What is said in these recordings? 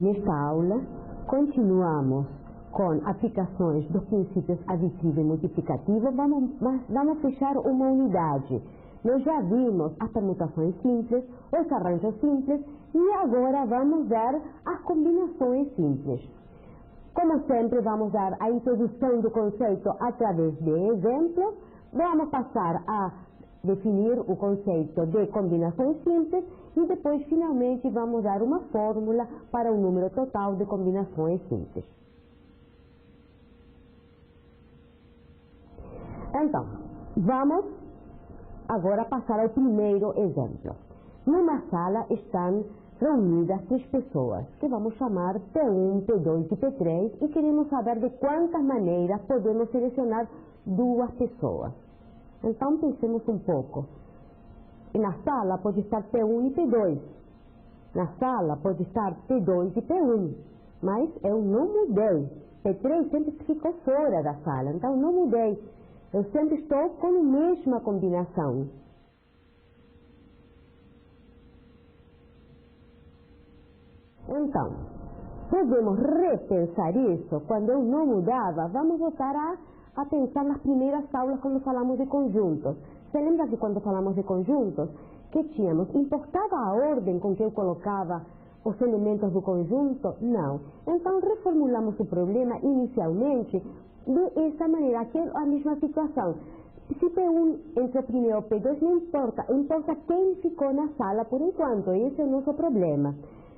Nesta aula, continuamos com aplicações dos princípios aditivo e multiplicativo, mas vamos fechar uma unidade. Nós já vimos as permutações simples, os arranjos simples e agora vamos dar as combinações simples. Como sempre, vamos dar a introdução do conceito através de exemplos. Vamos passar a definir o conceito de combinações simples e depois, finalmente, vamos dar uma fórmula para o número total de combinações simples. Então, vamos agora passar ao primeiro exemplo. Numa sala estão reunidas 3 pessoas, que vamos chamar P1, P2 e P3, e queremos saber de quantas maneiras podemos selecionar 2 pessoas. Então, pensemos um pouco. Na sala pode estar P1 e P2. Na sala pode estar P2 e P1. Mas eu não mudei. P3 sempre ficou fora da sala, então não mudei. Eu sempre estou com a mesma combinação. Então, podemos repensar isso. Quando eu não mudava, vamos voltar a pensar nas primeiras aulas quando falamos de conjuntos. Você lembra que quando falamos de conjuntos, que tínhamos? Importava a ordem com que eu colocava os elementos do conjunto? Não. Então, reformulamos o problema inicialmente dessa maneira, que é a mesma situação. Se P1 entre o primeiro e o P2, não importa. Importa quem ficou na sala por enquanto. Esse é o nosso problema.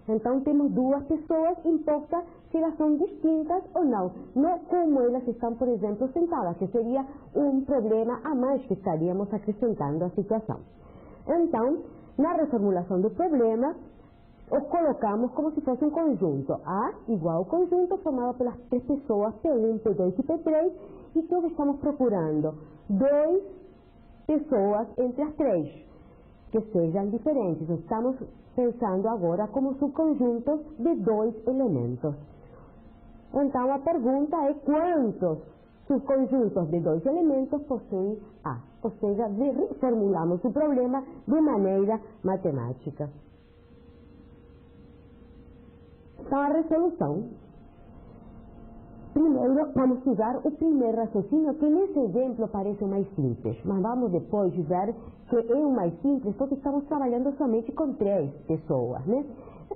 Então, temos 2 pessoas, importa se elas são distintas ou não. Não como elas estão, por exemplo, sentadas, que seria um problema a mais que estaríamos acrescentando à situação. Então, na reformulação do problema, o colocamos como se fosse um conjunto. A igual ao conjunto formado pelas 3 pessoas, P1, P2 e P3, e que estamos procurando 2 pessoas entre as 3. Que sejam diferentes. Estamos pensando agora como subconjuntos de 2 elementos. Então, a pergunta é quantos subconjuntos de 2 elementos possuem A. Ou seja, reformulamos o problema de maneira matemática. Então, a resolução. Primeiro, vamos usar o primeiro raciocínio, que nesse exemplo parece o mais simples, mas vamos depois ver que é o mais simples porque estamos trabalhando somente com 3 pessoas, né?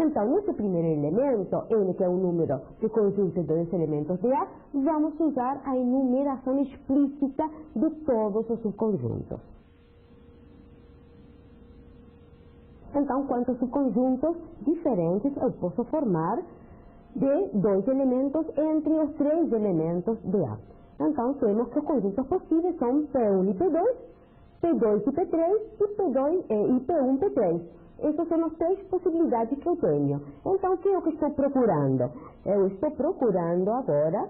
Então, nesse primeiro elemento, ele que é o número de conjunto de 2 elementos de A, vamos usar a enumeração explícita de todos os subconjuntos. Então, quantos subconjuntos diferentes eu posso formar de 2 elementos entre os 3 elementos de A. Então, temos que os conjuntos possíveis são P1 e P2, P2 e P3 e P1 e P3. Essas são as 3 possibilidades que eu tenho. Então, o que eu estou procurando? Eu estou procurando agora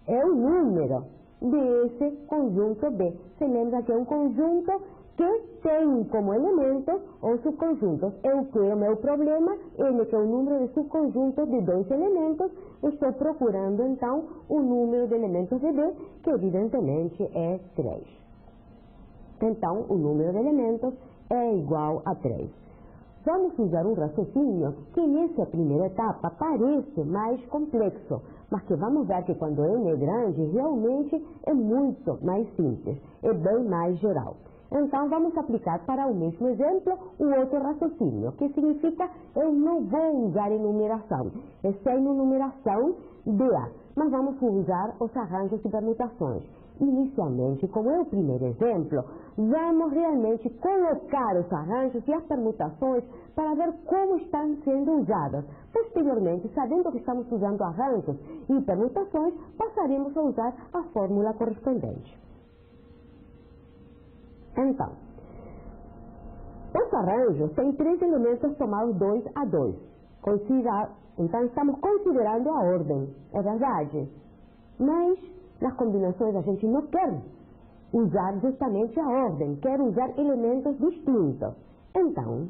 o número desse conjunto B. Você lembra que é um conjunto que tem como elementos os subconjuntos. Eu quero o meu problema, ele que é o número de subconjuntos de 2 elementos, estou procurando então o número de elementos de B, que evidentemente é 3. Então, o número de elementos é igual a 3. Vamos usar um raciocínio que nessa primeira etapa parece mais complexo, mas que vamos ver que quando N é grande, realmente é muito mais simples, é bem mais geral. Então, vamos aplicar para o mesmo exemplo o outro raciocínio, que significa eu não vou usar enumeração, é sem enumeração de A, mas vamos usar os arranjos e permutações. Inicialmente, como é o primeiro exemplo, vamos realmente colocar os arranjos e as permutações para ver como estão sendo usados. Posteriormente, sabendo que estamos usando arranjos e permutações, passaremos a usar a fórmula correspondente. Então, os arranjos têm 3 elementos somados 2 a 2. Então, estamos considerando a ordem, é verdade. Mas, nas combinações, a gente não quer usar justamente a ordem, quer usar elementos distintos. Então,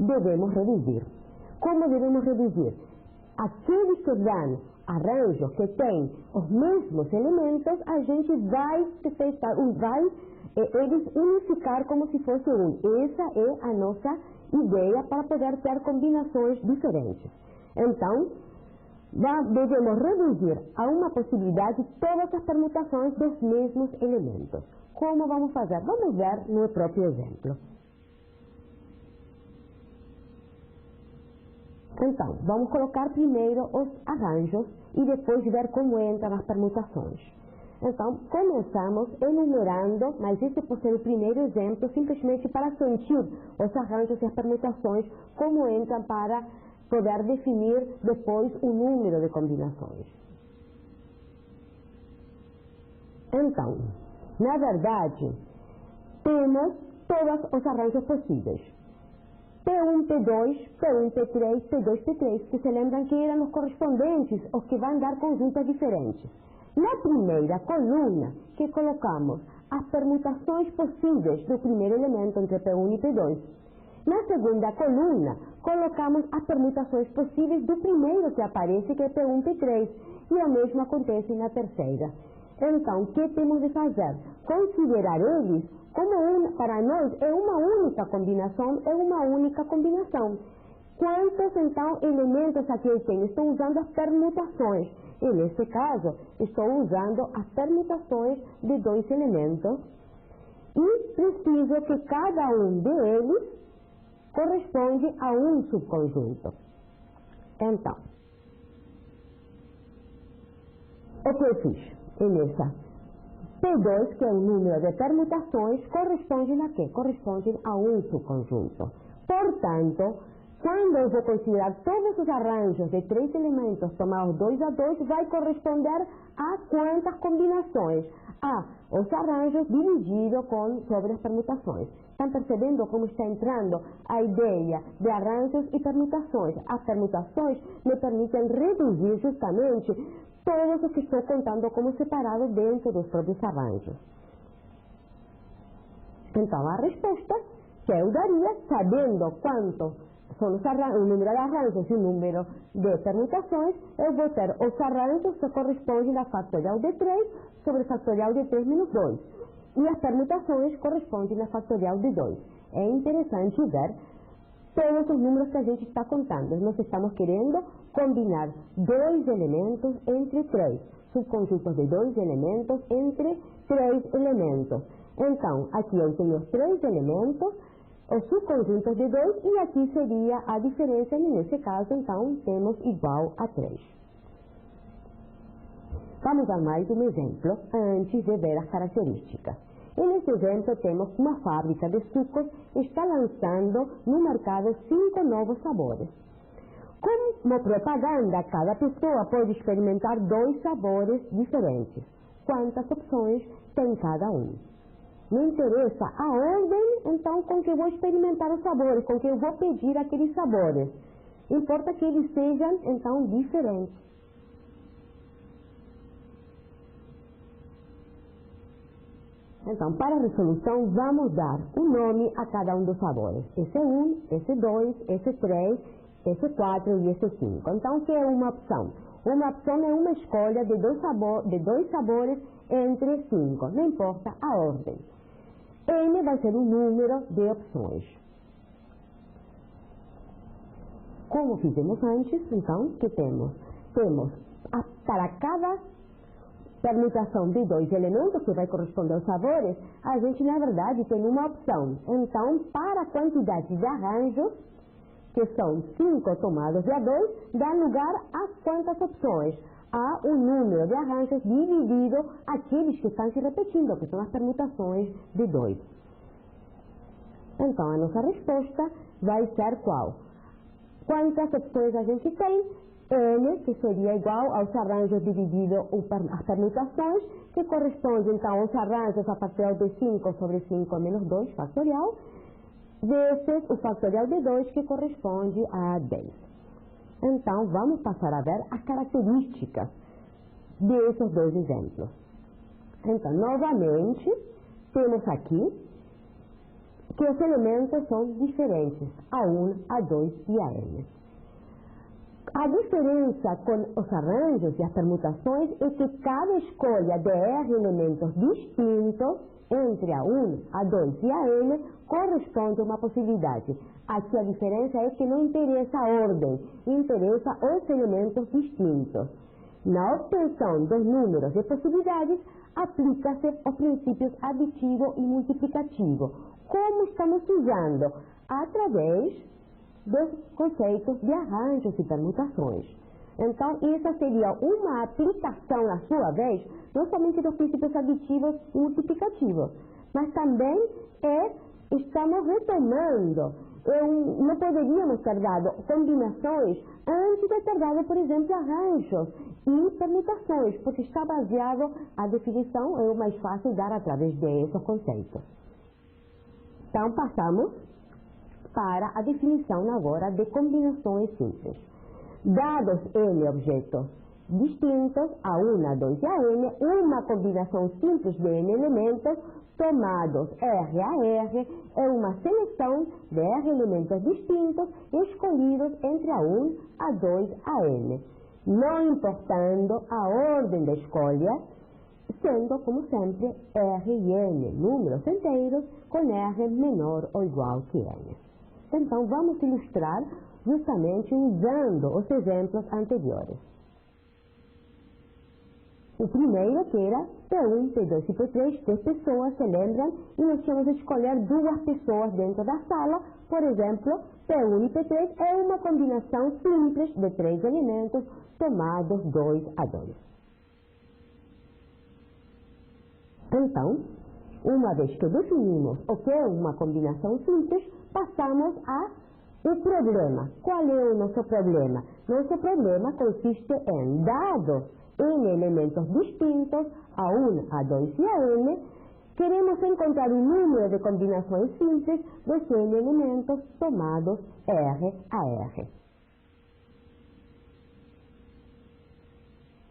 devemos reduzir. Como devemos reduzir? Aqueles que dão arranjos que têm os mesmos elementos, a gente vai eles unificar como se fosse um. Essa é a nossa ideia para poder ter combinações diferentes. Então, devemos reduzir a uma possibilidade todas as permutações dos mesmos elementos. Como vamos fazer? Vamos ver no próprio exemplo. Então, vamos colocar primeiro os arranjos e depois ver como entram as permutações. Então, começamos enumerando, mas esse por ser o primeiro exemplo, simplesmente para sentir os arranjos e as permutações, como entram para poder definir depois o número de combinações. Então, na verdade, temos todos os arranjos possíveis. P1, P2, P1, P3, P2, P3, que se lembram que eram os correspondentes, os que vão dar conjuntos diferentes. Na primeira coluna, que colocamos as permutações possíveis do primeiro elemento entre P1 e P2. Na segunda coluna, colocamos as permutações possíveis do primeiro que aparece, que é P1, P3, e o mesmo acontece na terceira. Então, o que temos de fazer? Considerar eles como para nós é uma única combinação, Quantos, então, elementos aqui eu tenho? Estou usando as permutações. E, nesse caso, estou usando as permutações de dois elementos. E preciso que cada um deles corresponde a um subconjunto. Então, o que eu fiz? Nessa P2, que é o número de permutações, corresponde a quê? Corresponde a um subconjunto. Portanto, quando eu vou considerar todos os arranjos de três elementos tomados 2 a 2, vai corresponder a quantas combinações? A os arranjos dividido sobre as permutações. Estão percebendo como está entrando a ideia de arranjos e permutações? As permutações me permitem reduzir justamente todos os que estou contando como separados dentro dos próprios arranjos. Então, a resposta que eu daria, sabendo quanto são o número de arranjos e o número de permutações, eu vou ter os arranjos que correspondem a fatorial de 3 sobre fatorial de 3 menos 2. E as permutações correspondem a fatorial de 2. É interessante ver todos os números que a gente está contando. Nós estamos querendo combinar dois elementos entre três. Subconjuntos de dois elementos entre três elementos. Então, aqui eu tenho os três elementos, os subconjuntos de 2, e aqui seria a diferença, e nesse caso, então, temos igual a 3. Vamos dar mais um exemplo, antes de ver as características. E nesse exemplo, temos uma fábrica de sucos que está lançando no mercado 5 novos sabores. Como propaganda, cada pessoa pode experimentar 2 sabores diferentes. Quantas opções tem cada um? Não interessa a ordem, então, com que eu vou experimentar os sabores, com que eu vou pedir aqueles sabores. Importa que eles sejam, então, diferentes. Então, para a resolução, vamos dar um nome a cada um dos sabores. Esse é 1, esse 2, esse 3, esse 4 e esse 5. Então, o que é uma opção? Uma opção é uma escolha de dois sabores entre 5. Não importa a ordem. N vai ser o número de opções. Como fizemos antes, então, que temos? Temos para cada permutação de dois elementos, que vai corresponder aos sabores, a gente, na verdade, tem uma opção. Então, para a quantidade de arranjos, que são 5 tomados de A2, dá lugar a quantas opções? A o número de arranjos dividido aqueles que estão se repetindo, que são as permutações de 2. Então, a nossa resposta vai ser qual? Quantas opções a gente tem? N, que seria igual aos arranjos dividido as permutações, que corresponde, então, aos arranjos a fatorial de 5 sobre 5 menos 2 fatorial, vezes o fatorial de 2, que corresponde a 10. Então, vamos passar a ver as características desses dois exemplos. Então, novamente, temos aqui que os elementos são diferentes, A1, A2 e AN. A diferença com os arranjos e as permutações é que cada escolha de R elementos distintos entre A1, A2 e AN corresponde a uma possibilidade. Aqui a diferença é que não interessa a ordem, interessa os elementos distintos. Na obtenção dos números de possibilidades, aplica-se os princípios aditivo e multiplicativo. Como estamos usando? Através dos conceitos de arranjos e permutações. Então, essa seria uma aplicação, à sua vez, não somente dos princípios aditivos e multiplicativos, mas também estamos retomando. Não poderíamos ter dado combinações antes de ter dado, por exemplo, arranjos e permutações, porque está baseado, a definição é o mais fácil dar através desses conceitos. Então, passamos para a definição agora de combinações simples. Dados N objetos distintos, A1, A2 e AN, uma combinação simples de N elementos tomados R a R é uma seleção de R elementos distintos escolhidos entre A1, A2 e AN, não importando a ordem da escolha, sendo, como sempre, R e N números inteiros com R menor ou igual que N. Então, vamos ilustrar justamente usando os exemplos anteriores. O primeiro que era P1, P2 e P3, 3 pessoas, se lembram? E nós tínhamos de escolher 2 pessoas dentro da sala. Por exemplo, P1 e P3 é uma combinação simples de 3 elementos tomados 2 a 2. Então, uma vez que definimos o que é uma combinação simples, passamos ao problema. Qual é o nosso problema? Nosso problema consiste em dados N elementos distintos, A1, A2 e AN, queremos encontrar o número de combinações simples dos N elementos tomados R a R.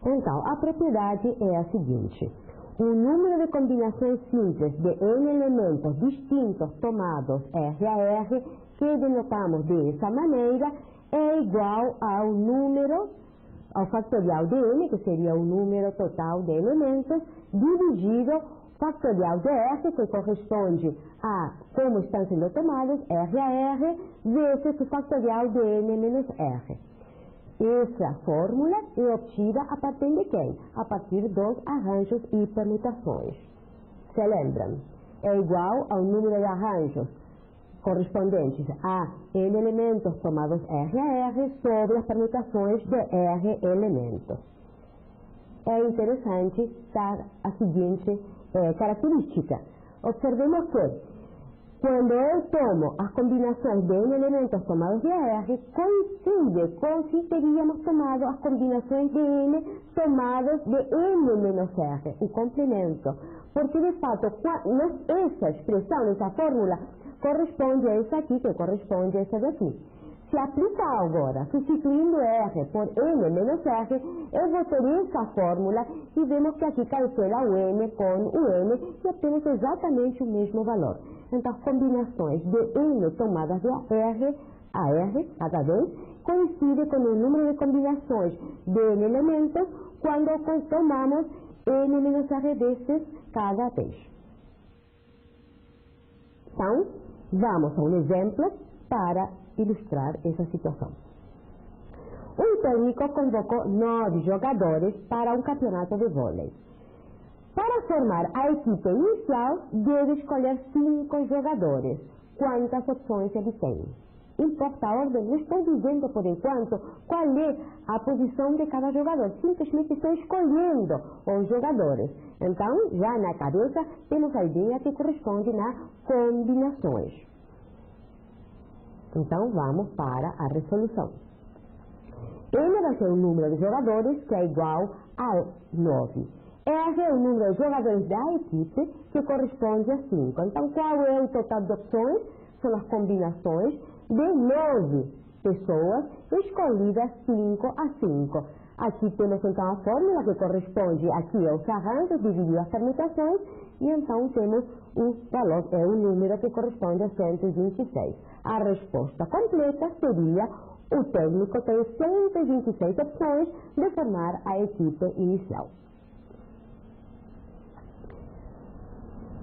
Então, a propriedade é a seguinte: o número de combinações simples de N elementos distintos tomados R a R, que denotamos dessa maneira, é igual ao fatorial de N, que seria o número total de elementos, dividido fatorial de R, que corresponde a como estão sendo tomados, R a R, vezes o fatorial de N menos R. Essa fórmula é obtida a partir de quem? A partir dos arranjos e permutações. Se lembram? É igual ao número de arranjos correspondentes a N elementos tomados R a R sobre as permutações de R elementos. É interessante dar a seguinte característica. Observemos que quando eu tomo as combinações de N elementos tomados de R, coincide com se teríamos tomado as combinações de N tomadas de N menos R, o complemento. Porque, de fato, essa expressão, essa fórmula, corresponde a essa aqui, que corresponde a essa daqui. Se aplica agora, substituindo R por N menos R, eu vou ter essa fórmula e vemos que aqui cancela o N com o N e obtemos exatamente o mesmo valor. Então, as combinações de N tomadas de R a R, cada vez, coincidem com o número de combinações de N elementos quando tomamos N menos R vezes cada vez. Então, vamos a um exemplo para ilustrar essa situação. Um técnico convocou 9 jogadores para um campeonato de vôlei. Para formar a equipe inicial, deve escolher 5 jogadores. Quantas opções ele tem? Importa a ordem? Não estou dizendo por enquanto qual é a posição de cada jogador. Simplesmente estou escolhendo os jogadores. Então, já na cabeça, temos a ideia que corresponde nas combinações. Então, vamos para a resolução. N vai ser o número de jogadores, que é igual a 9. R é o número de jogadores da equipe, que corresponde a 5. Então, qual é o total de opções? São as combinações de 9 pessoas escolhidas 5 a 5. Aqui temos então a fórmula que corresponde aqui aos arranjos, dividido as permutações, e então temos o valor, é o número que corresponde a 126. A resposta completa seria: o técnico tem 126 opções de formar a equipe inicial.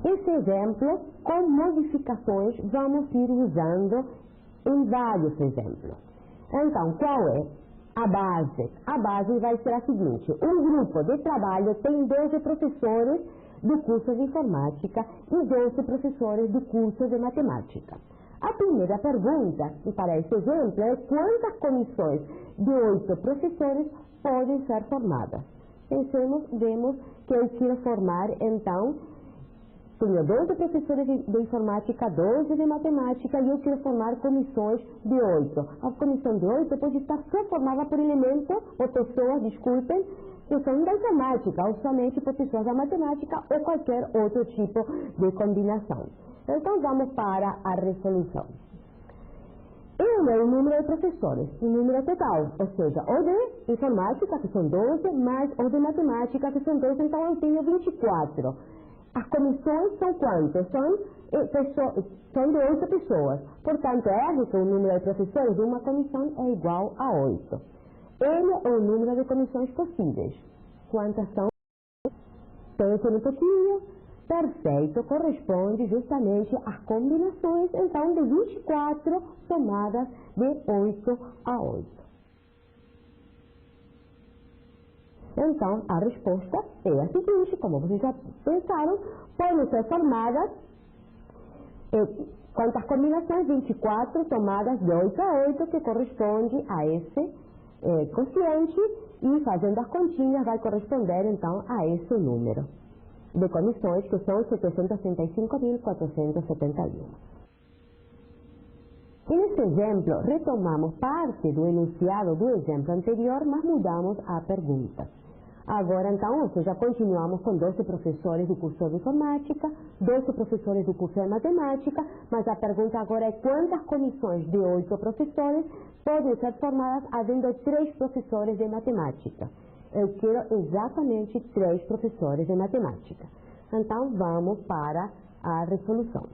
Esse exemplo, com modificações, vamos ir usando em vários exemplos. Então, qual é a base? A base vai ser a seguinte: um grupo de trabalho tem 12 professores do curso de informática e 12 professores do curso de matemática. A primeira pergunta, para esse exemplo, é quantas comissões de 8 professores podem ser formadas. Pensemos, vemos que eu quero formar, então, tenho 12 professores de informática, 12 de matemática, e eu quero formar comissões de 8. A comissão de 8 pode estar só formada por elementos, ou pessoas, desculpem, que são da informática, ou somente por pessoas da matemática, ou qualquer outro tipo de combinação. Então, vamos para a resolução. Ele é o número de professores, o número total, ou seja, o de informática, que são 12, mais o de matemática, que são 12, então eu tenho 24. As comissões são quantas? São de 8 pessoas. Portanto, R, que é o número de professores de uma comissão, é igual a 8. N é o número de comissões possíveis. Quantas são? Pensem um pouquinho. Perfeito, corresponde justamente às combinações, então, de 24 somadas de 8 a 8. Então, a resposta é a seguinte: como vocês já pensaram, podem ser formadas quantas combinações? 24 somadas de 8 a 8, que corresponde a esse quociente, e fazendo as continhas vai corresponder, então, a esse número de comissões, que são 765.471. E nesse exemplo, retomamos parte do enunciado do exemplo anterior, mas mudamos a pergunta. Agora, então, ou seja, continuamos com 12 professores do curso de informática, 12 professores do curso de matemática, mas a pergunta agora é quantas comissões de 8 professores podem ser formadas havendo 3 professores de matemática. Eu quero exatamente 3 professores de matemática. Então, vamos para a resolução.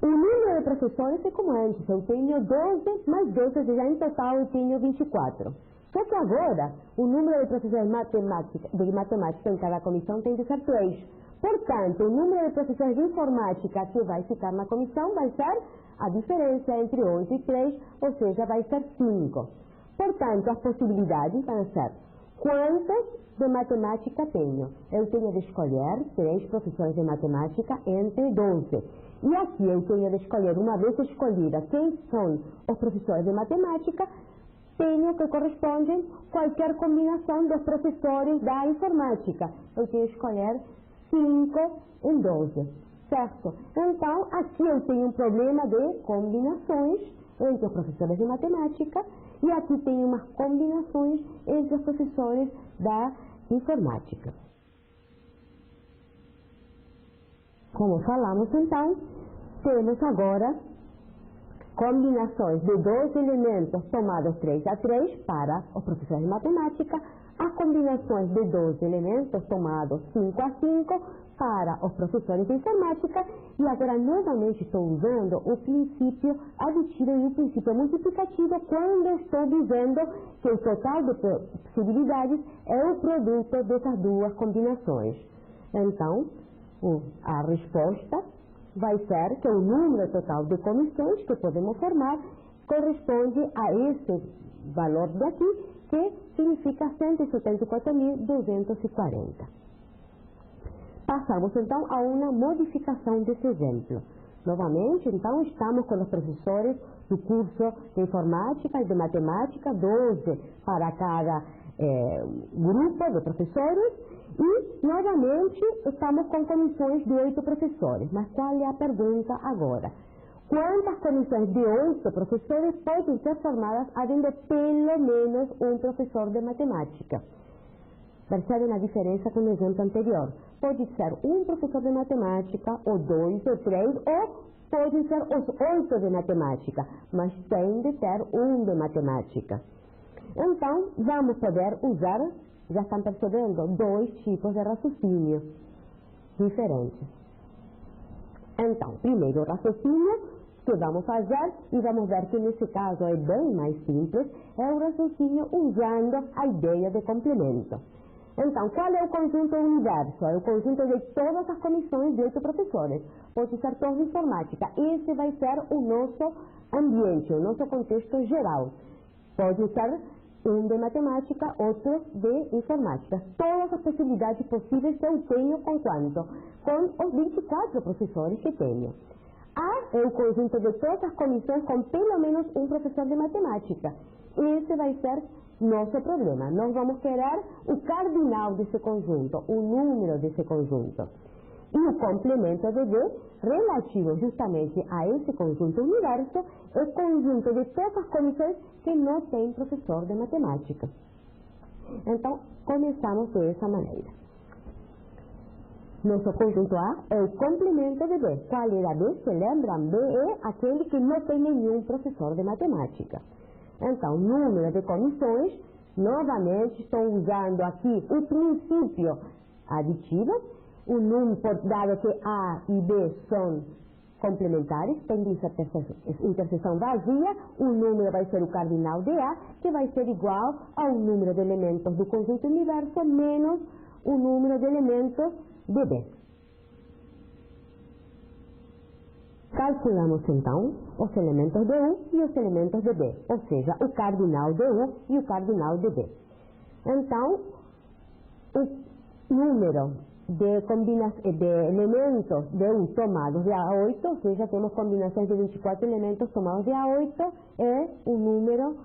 O número de professores é como antes, eu tenho 12 mais 12, já em total eu tenho 24. Só que agora, o número de professores de matemática em cada comissão tem de ser 3. Portanto, o número de professores de informática que vai ficar na comissão vai ser a diferença entre 11 e 3, ou seja, vai ser 5. Portanto, as possibilidades vão ser: quantos de matemática tenho? Eu tenho de escolher 3 professores de matemática entre 12. E aqui eu tenho de escolher, uma vez escolhida quem são os professores de matemática, tenho que correspondem qualquer combinação dos professores da informática. Eu tenho de escolher 5 em 12, certo? Então, aqui eu tenho um problema de combinações entre os professores de matemática, e aqui tem umas combinações entre os professores da informática. Como falamos, então, temos agora combinações de 12 elementos somados 3 a 3 para os professores de matemática, as combinações de 12 elementos somados 5 a 5 para os professores de informática, e agora novamente estou usando o princípio aditivo e o princípio multiplicativo quando estou dizendo que o total de possibilidades é o produto dessas duas combinações. Então, a resposta vai ser que o número total de comissões que podemos formar corresponde a esse valor daqui, que significa 174.240. Passamos então a uma modificação desse exemplo. Novamente, então, estamos com os professores do curso de informática e de matemática, 12 para cada grupo de professores, e novamente estamos com comissões de 8 professores. Mas qual é a pergunta agora? Quantas comissões de 8 professores podem ser formadas havendo pelo menos um professor de matemática? Percebem a diferença com o exemplo anterior? Pode ser um professor de matemática, ou 2, ou 3, ou podem ser os 8 de matemática, mas tem de ter um de matemática. Então, vamos poder usar, já estão percebendo, 2 tipos de raciocínio diferentes. Então, primeiro o raciocínio que vamos fazer, e vamos ver que nesse caso é bem mais simples, é o raciocínio usando a ideia de complemento. Então, qual é o conjunto universo? É o conjunto de todas as comissões de 8 professores. Pode ser todos de informática. Esse vai ser o nosso ambiente, o nosso contexto geral. Pode ser um de matemática, outro de informática. Todas as possibilidades possíveis eu tenho com quanto? Com os 24 professores que tenho. A é o conjunto de todas as comissões com pelo menos um professor de matemática. Esse vai ser nosso problema. Nós vamos querer o cardinal desse conjunto, o número desse conjunto. E o complemento de D, relativo justamente a esse conjunto universo, é o conjunto de todas as comissões que não tem professor de matemática. Então, começamos dessa maneira. Nosso conjunto A é o complemento de B. Qual era B? Se lembram? B é aquele que não tem nenhum professor de matemática. Então, número de comissões, novamente estou usando aqui o princípio aditivo, o número, dado que A e B são complementares, tem interseção vazia, o número vai ser o cardinal de A, que vai ser igual ao número de elementos do conjunto universo menos o número de elementos de B. Calculamos então os elementos de U e os elementos de B, ou seja, o cardinal de U e o cardinal de B. Então, o número de elementos de U tomados de A8, ou seja, temos combinações de 24 elementos tomados de A8, é o número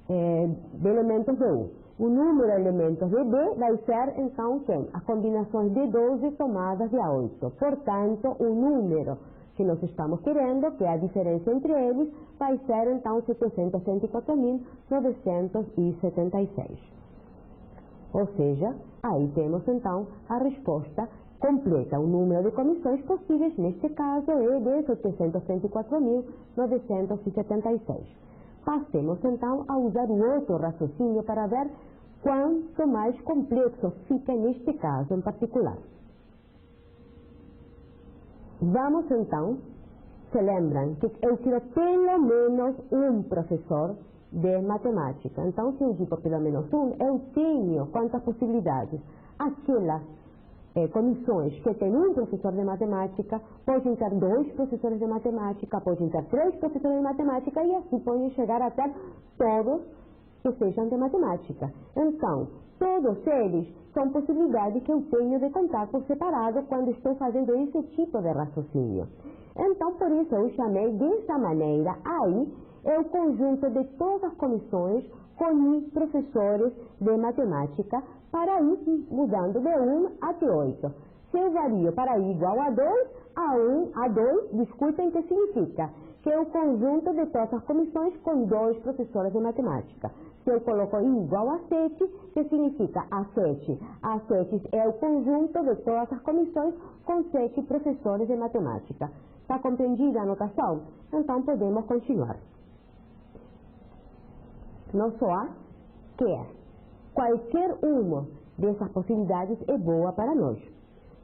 de elementos de U. O número de elementos de B vai ser, então, quem? As combinações de 12 tomadas de A8. Portanto, o número que nós estamos querendo, que é a diferença entre eles, vai ser, então, 764.976. Ou seja, aí temos, então, a resposta completa. O número de comissões possíveis, neste caso, é de 734.976. Passemos, então, a usar o outro raciocínio para ver quanto mais complexo fica neste caso em particular. Vamos, então, se lembram que eu quero pelo menos um professor de matemática. Então, se eu digo pelo menos um, eu tenho quantas possibilidades? Aquelas comissões que têm um professor de matemática, podem ter 2 professores de matemática, podem ter 3 professores de matemática e assim podem chegar a ter todos que sejam de matemática. Então, todos eles são possibilidades que eu tenho de contar por separado quando estou fazendo esse tipo de raciocínio. Então, por isso eu chamei dessa maneira. Aí é o conjunto de todas as comissões com professores de matemática para ir mudando de 1 até 8. Se eu vario para i igual a 2, a 1, a 2, desculpem, que significa? Que é o conjunto de todas as comissões com 2 professores de matemática. Se eu coloco i igual a 7, que significa a 7? A 7 é o conjunto de todas as comissões com 7 professores de matemática. Está compreendida a anotação? Então podemos continuar. Nosso A quer. Qualquer uma dessas possibilidades é boa para nós.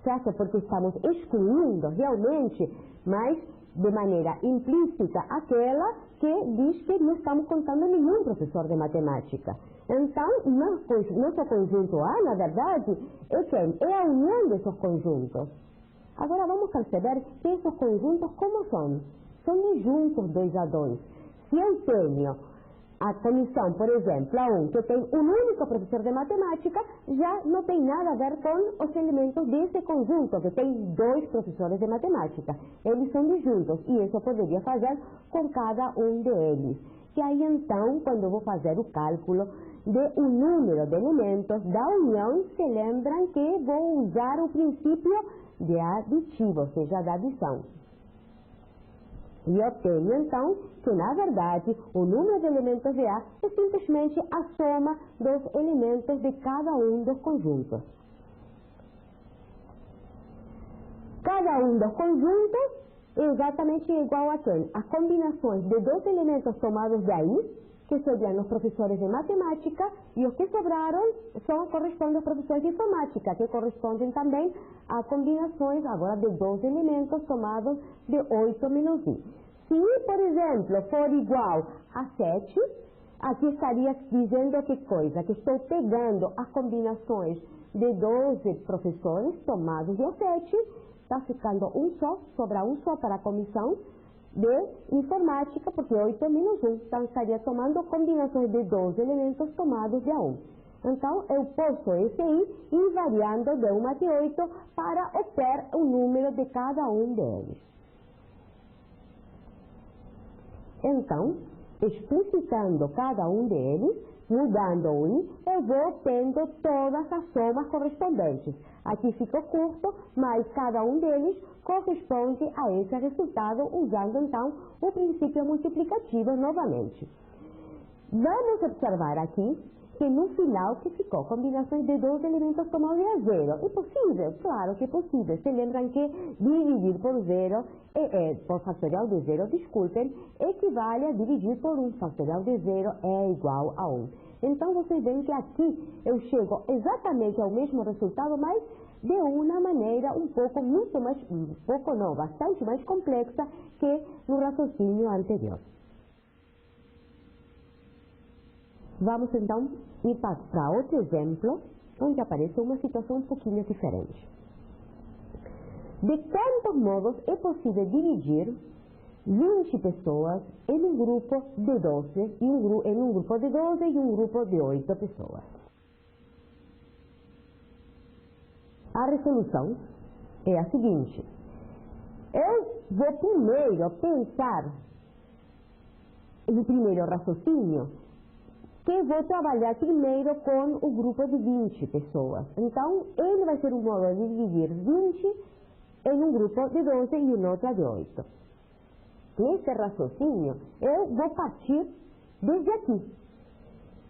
Certo? Porque estamos excluindo realmente, mas de maneira implícita, aquela que diz que não estamos contando nenhum professor de matemática. Então, nosso conjunto A, na verdade, é quem? É a união desses conjuntos. Agora vamos perceber que esses conjuntos como são? São juntos 2 a 2. Se eu tenho a comissão, por exemplo, a 1, que tem um único professor de matemática, já não tem nada a ver com os elementos desse conjunto, que tem 2 professores de matemática. Eles são disjuntos, e isso eu poderia fazer com cada um deles. E aí, então, quando eu vou fazer o cálculo de um número de elementos da união, se lembram que vou usar o princípio de aditivo, ou seja, da adição. E obtenho, então, que, na verdade, o número de elementos de A é simplesmente a soma dos elementos de cada um dos conjuntos. Cada um dos conjuntos é exatamente igual a quem? As combinações de 2 elementos tomados de aí, que seriam os professores de matemática, e os que sobraram correspondem aos professores de informática, que correspondem também a combinações agora de 2 elementos tomados de 8 menos 1. Se, por exemplo, for igual a 7, aqui estaria dizendo que coisa? Que estou pegando as combinações de 12 professores tomados de 7, está ficando um só, sobra um só para a comissão de informática, porque 8 menos 1, então estaria tomando combinações de 12 elementos tomados de 1. Então, eu posso esse aí ir variando de 1 até 8 para obter o número de cada um deles. Então, explicitando cada um deles, mudando o i, eu vou tendo todas as somas correspondentes. Aqui ficou curto, mas cada um deles corresponde a esse resultado, usando então o princípio multiplicativo novamente. Vamos observar aqui que no final que ficou combinações de 12 elementos tomados a 0. É possível? Claro que é possível. Se lembram que dividir por 0, por fatorial de 0, desculpem, equivale a dividir por 1. Fatorial de 0 é igual a 1. Então vocês veem que aqui eu chego exatamente ao mesmo resultado, mas de uma maneira bastante mais complexa que no raciocínio anterior. Vamos então ir para outro exemplo, onde aparece uma situação um pouquinho diferente. De quantos modos é possível dividir 20 pessoas em um grupo de 12, em um grupo de 12 e um grupo de 8 pessoas? A resolução é a seguinte. Eu vou primeiro pensar no primeiro raciocínio, que vou trabalhar primeiro com o grupo de 20 pessoas. Então, ele vai ser um modo de dividir 20 em um grupo de 12 e em outro de 8. Nesse raciocínio, eu vou partir desde aqui.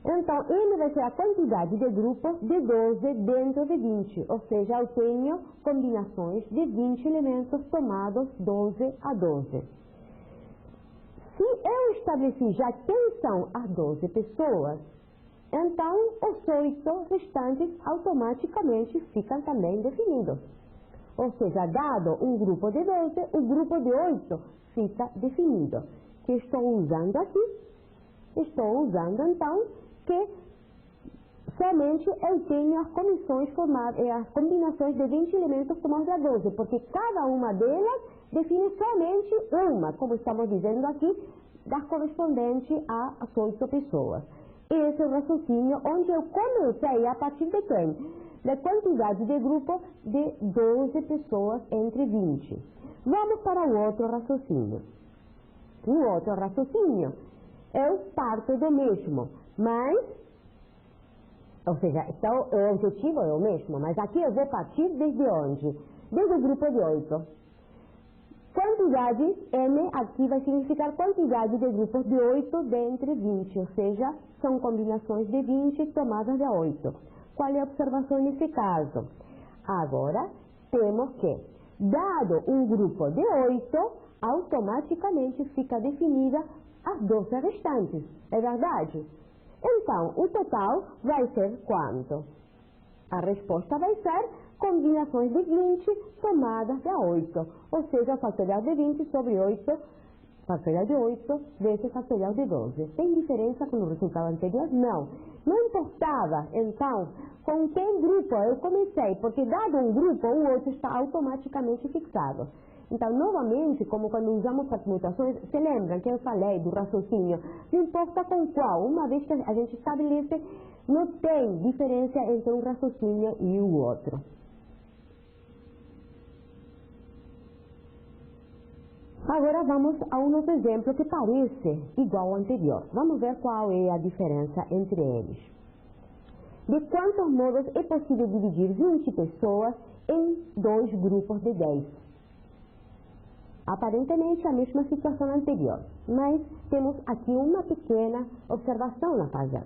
Então, ele vai ser a quantidade de grupos de 12 dentro de 20. Ou seja, eu tenho combinações de 20 elementos tomados 12 a 12. Se eu estabeleci já quem são as 12 pessoas, então os 8 restantes automaticamente ficam também definidos. Ou seja, dado um grupo de 12, o grupo de 8 fica definido. Que estou usando aqui? Estou usando então que somente eu tenho as combinações de 20 elementos tomados a 12, porque cada uma delas define somente uma, como estamos dizendo aqui, das correspondentes às 8 pessoas. Esse é o raciocínio onde eu comecei a partir de quem? Da quantidade de grupo de 12 pessoas entre 20. Vamos para o outro raciocínio. No outro raciocínio, eu parto do mesmo, mas, ou seja, então, o objetivo é o mesmo, mas aqui eu vou partir desde onde? Desde o grupo de 8. Quantidade M aqui vai significar quantidade de grupos de 8 dentre 20, ou seja, são combinações de 20 tomadas de 8. Qual é a observação nesse caso? Agora, temos que, dado um grupo de 8, automaticamente fica definida as 12 restantes. É verdade? Então, o total vai ser quanto? A resposta vai ser combinações de 20 tomadas de 8. Ou seja, fatorial de 20 sobre 8, fatorial de 8 vezes fatorial de 12. Tem diferença com o resultado anterior? Não. Não importava, então, com que grupo eu comecei, porque dado um grupo, o outro está automaticamente fixado. Então, novamente, como quando usamos permutações, se lembram que eu falei do raciocínio, não importa com qual, uma vez que a gente estabelece, não tem diferença entre um raciocínio e o outro. Agora vamos a um outro exemplo que parece igual ao anterior. Vamos ver qual é a diferença entre eles. De quantos modos é possível dividir 20 pessoas em 2 grupos de 10? Aparentemente a mesma situação anterior, mas temos aqui uma pequena observação a fazer.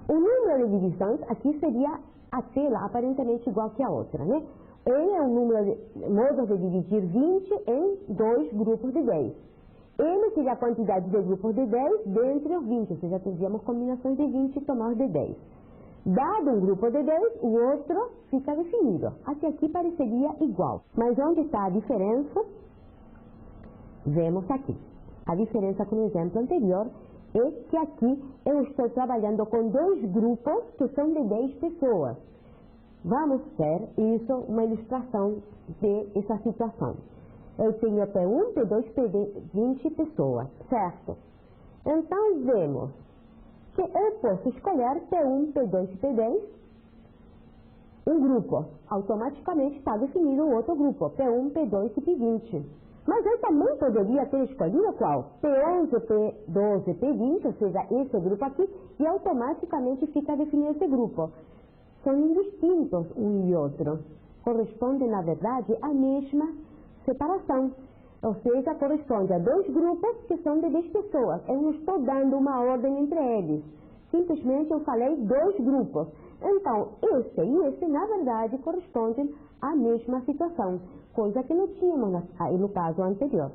O número de divisões aqui seria aquela aparentemente igual que a outra, né? Ele é o número de modos de dividir 20 em 2 grupos de 10. Ele seria a quantidade de grupos de 10 dentre os 20, ou seja, teríamos combinações de 20 tomadas de 10. Dado um grupo de 10, o outro fica definido. Até aqui pareceria igual. Mas onde está a diferença? Vemos aqui. A diferença com o exemplo anterior é que aqui eu estou trabalhando com dois grupos que são de 10 pessoas. Vamos ver isso, uma ilustração dessa situação. Eu tenho P1, P2, P20, 20 pessoas, certo? Então, vemos que eu posso escolher P1, P2 e P10, um grupo. Automaticamente está definido o outro grupo, P1, P2 e P20. Mas eu também poderia ter escolhido qual? P11, P12, P20, ou seja, esse grupo aqui, e automaticamente fica definido esse grupo. São indistintos um e outro. Correspondem, na verdade, à mesma separação. Ou seja, corresponde a dois grupos que são de 10 pessoas. Eu não estou dando uma ordem entre eles. Simplesmente eu falei dois grupos. Então, esse e esse, na verdade, correspondem à mesma situação. Coisa que não tínhamos no caso anterior.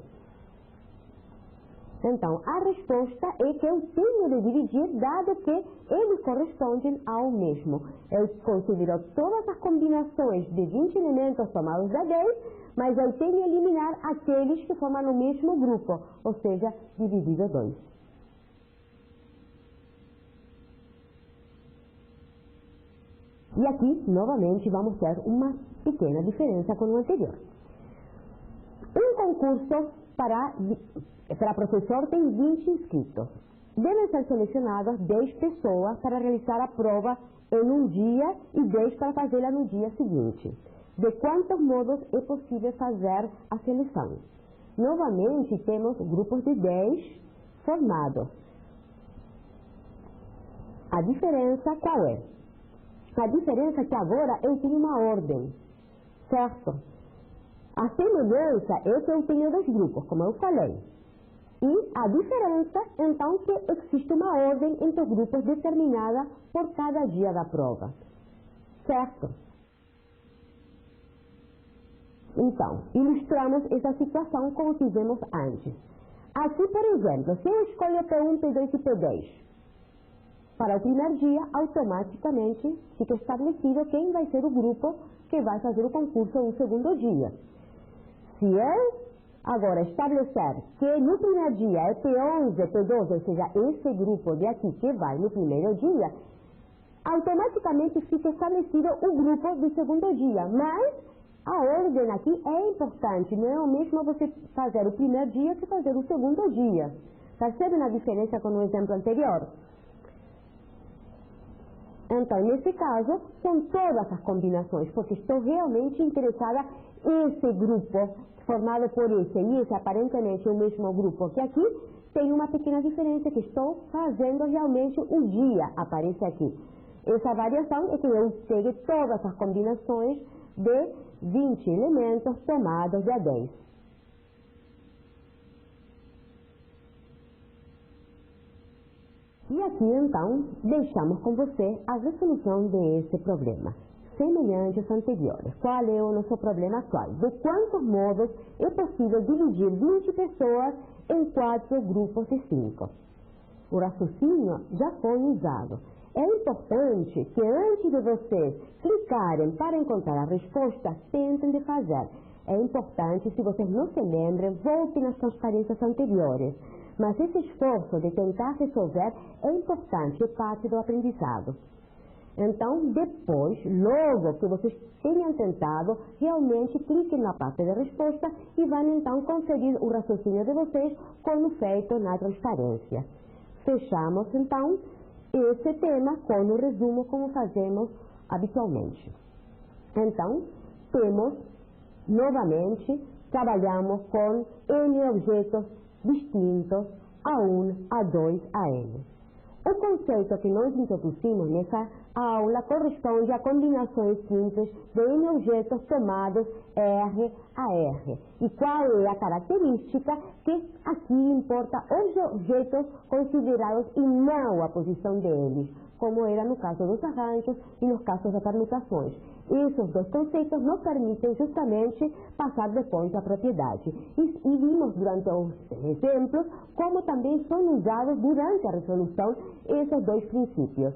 Então, a resposta é que eu tenho de dividir, dado que eles correspondem ao mesmo. Eu considero todas as combinações de 20 elementos tomados da 10, mas eu tenho de eliminar aqueles que formam o mesmo grupo, ou seja, dividido 2. E aqui, novamente, vamos ter uma pequena diferença com o anterior. Um concurso para professor tem 20 inscritos. Devem ser selecionadas 10 pessoas para realizar a prova em um dia e 10 para fazê-la no dia seguinte. De quantos modos é possível fazer a seleção? Novamente, temos grupos de 10 formados. A diferença qual é? A diferença é que agora eu tenho uma ordem, certo? A semelhança é que eu tenho dois grupos, como eu falei. E a diferença, então, que existe uma ordem entre os grupos determinada por cada dia da prova. Certo? Então, ilustramos essa situação como fizemos antes. Aqui, por exemplo, se eu escolho P1, P2 e P10, para o primeiro dia, automaticamente fica estabelecido quem vai ser o grupo que vai fazer o concurso no segundo dia. Se eu agora estabelecer que no primeiro dia é P11, P12, ou seja, esse grupo de aqui que vai no primeiro dia, automaticamente fica estabelecido o grupo do segundo dia. Mas a ordem aqui é importante, não é o mesmo você fazer o primeiro dia que fazer o segundo dia. Percebem a diferença com o exemplo anterior? Então, nesse caso, são todas as combinações, porque estou realmente interessada esse grupo formado por esse e esse, aparentemente o mesmo grupo que aqui, tem uma pequena diferença que estou fazendo realmente o dia, aparece aqui. Essa variação é que eu pegue todas as combinações de 20 elementos tomados de 10. E aqui, então, deixamos com você a resolução desse problema, semelhante aos anteriores. Qual é o nosso problema atual? De quantos modos é possível dividir 20 pessoas em 4 grupos de 5? O raciocínio já foi usado. É importante que antes de vocês clicarem para encontrar a resposta, tentem de fazer. É importante, se vocês não se lembram, voltem às transparências anteriores. Mas esse esforço de tentar resolver é importante, é parte do aprendizado. Então, depois, logo que vocês tenham tentado, realmente cliquem na parte de resposta e vão então conferir o raciocínio de vocês como feito na transparência. Fechamos então esse tema com o resumo como fazemos habitualmente. Então, temos, novamente, trabalhamos com N objetos distintos, A1, A2, a N. O conceito que nós introduzimos nessa aula corresponde a combinações simples de N objetos tomados R a R. E qual é a característica? Que aqui importa os objetos considerados e não a posição deles, como era no caso dos arranjos e nos casos das permutações. Esses dois conceitos nos permitem justamente passar depois a propriedade. E vimos durante os exemplos como também são usados durante a resolução esses dois princípios.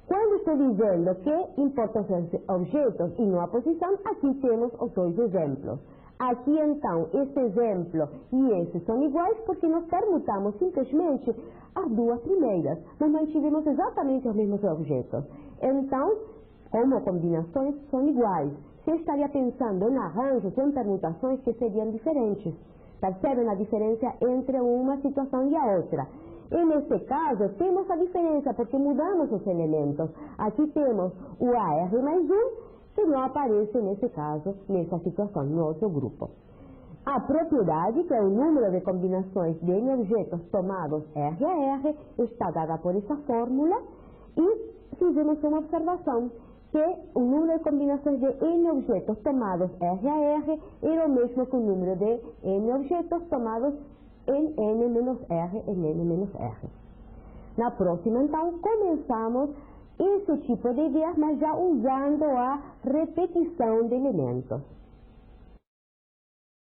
Quando estou dizendo que importam os objetos e não a posição, aqui temos os dois exemplos. Aqui, então, esse exemplo e esse são iguais porque nós permutamos simplesmente as duas primeiras, mas mantivemos exatamente os mesmos objetos. Então, como combinações são iguais, você estaria pensando em arranjos, em permutações que seriam diferentes. Percebem a diferença entre uma situação e a outra? E nesse caso, temos a diferença porque mudamos os elementos. Aqui temos o AR mais 1, que não aparece nesse caso, nessa situação, no outro grupo. A propriedade, que é o número de combinações de N objetos tomados R a R, está dada por essa fórmula e fizemos uma observação, que o número de combinações de N objetos tomados R a R era o mesmo que o número de N objetos tomados em N menos R em N menos R. Na próxima, então, começamos esse tipo de ideia, mas já usando a repetição de elementos.